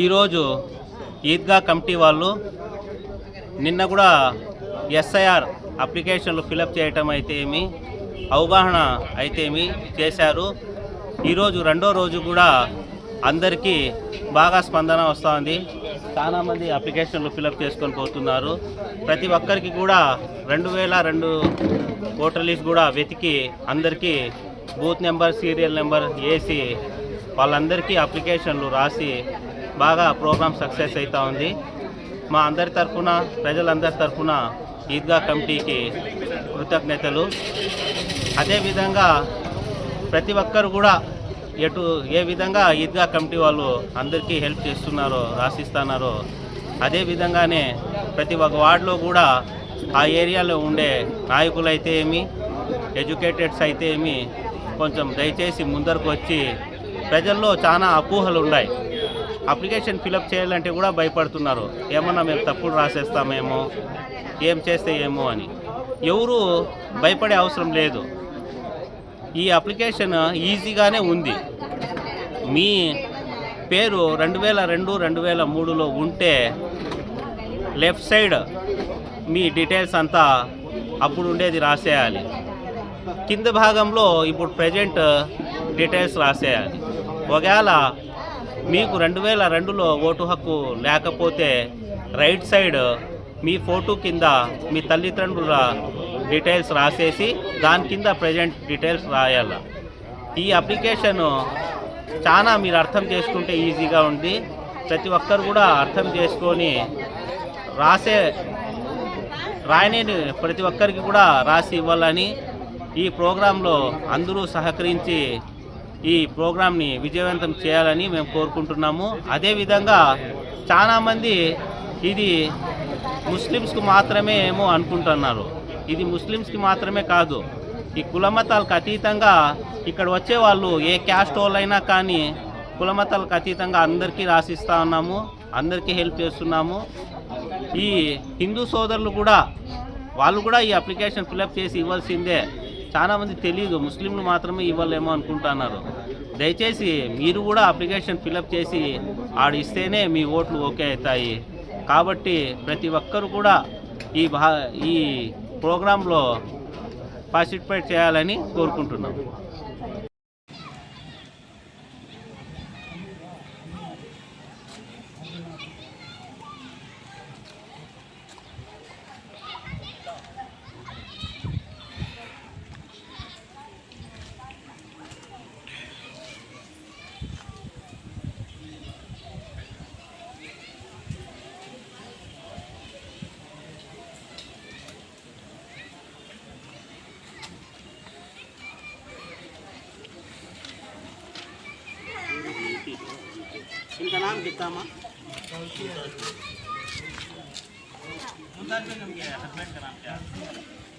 ఈరోజు ఈద్గా కమిటీ వాళ్ళు నిన్న కూడా ఎస్ఐఆర్ అప్లికేషన్లు ఫిలప్ చేయటం అయితే ఏమి, అవగాహన అయితే ఏమి చేశారు. ఈరోజు రెండో రోజు కూడా అందరికీ బాగా స్పందన వస్తుంది. చాలామంది అప్లికేషన్లు ఫిలప్ చేసుకొని పోతున్నారు. ప్రతి ఒక్కరికి కూడా 2002 ఓటర్ లిస్ట్ కూడా వెతికి అందరికీ బూత్ నెంబర్, సీరియల్ నెంబర్ వేసి వాళ్ళందరికీ అప్లికేషన్లు రాసి బాగా ప్రోగ్రామ్ సక్సెస్ అవుతూ ఉంది. మా అందరి తరఫున, ప్రజలందరి తరఫున ఈద్గా కమిటీకి కృతజ్ఞతలు. అదేవిధంగా ప్రతి ఒక్కరు కూడా ఏ విధంగా ఈద్గా కమిటీ వాళ్ళు అందరికీ హెల్ప్ చేస్తున్నారో, రాసిస్తున్నారో అదే విధంగానే ప్రతి ఒక్క వార్డులో కూడా ఆ ఏరియాలో ఉండే నాయకులైతే ఏమి, ఎడ్యుకేటెడ్స్ అయితే ఏమి కొంచెం దయచేసి ముందరకు వచ్చి, ప్రజల్లో చాలా అపోహలు ఉన్నాయి. అప్లికేషన్ ఫిలప్ చేయాలంటే కూడా భయపడుతున్నారు. ఏమన్నా మేము తప్పులు రాసేస్తామేమో, ఏం చేస్తే ఏమో అని. ఎవరు భయపడే అవసరం లేదు. ఈ అప్లికేషన్ ఈజీగానే ఉంది. మీ పేరు 2002, 2003లో ఉంటే లెఫ్ట్ సైడ్ మీ డీటెయిల్స్ అంతా అప్పుడు ఉండేది రాసేయాలి. కింద భాగంలో ఇప్పుడు ప్రజెంట్ డీటెయిల్స్ రాసేయాలి. ఒకవేళ మీకు 2002లో ఓటు హక్కు లేకపోతే రైట్ సైడ్ మీ ఫోటో కింద మీ తల్లిదండ్రుల డీటెయిల్స్ రాసేసి దాని కింద ప్రజెంట్ డీటెయిల్స్ రాయాలి. ఈ అప్లికేషన్ చాలా మీరు అర్థం చేసుకుంటే ఈజీగా ఉంది. ప్రతి ఒక్కరు కూడా అర్థం చేసుకొని రాయని ప్రతి ఒక్కరికి కూడా రాసి ఇవ్వాలని ఈ ప్రోగ్రాంలో అందరూ సహకరించి ఈ ప్రోగ్రాంని విజయవంతం చేయాలని మేము కోరుకుంటున్నాము. అదేవిధంగా చాలామంది ఇది ముస్లిమ్స్కి మాత్రమే ఏమో అనుకుంటున్నారు. ఇది ముస్లిమ్స్కి మాత్రమే కాదు, ఈ కులమతాలకు అతీతంగా ఇక్కడ వచ్చే వాళ్ళు ఏ క్యాస్ట్ వాళ్ళైనా కానీ కులమతాలకు అతీతంగా అందరికీ రాసిస్తూ ఉన్నాము, అందరికీ హెల్ప్ చేస్తున్నాము. ఈ హిందూ సోదరులు కూడా వాళ్ళు కూడా ఈ అప్లికేషన్ ఫిలప్ చేసి ఇవ్వాల్సిందే. చాలామంది తెలియదు, ముస్లింలు మాత్రమే ఇవ్వలేమో అనుకుంటున్నారు. దయచేసి మీరు కూడా అప్లికేషన్ ఫిలప్ చేసి ఇస్తేనే మీ ఓట్లు ఓకే అవుతాయి. కాబట్టి ప్రతి ఒక్కరు కూడా ఈ ప్రోగ్రాంలో పార్టిసిపేట్ చేయాలని కోరుకుంటున్నాం. इनका नाम कितना माँ? हस्बैंड का नाम क्या है?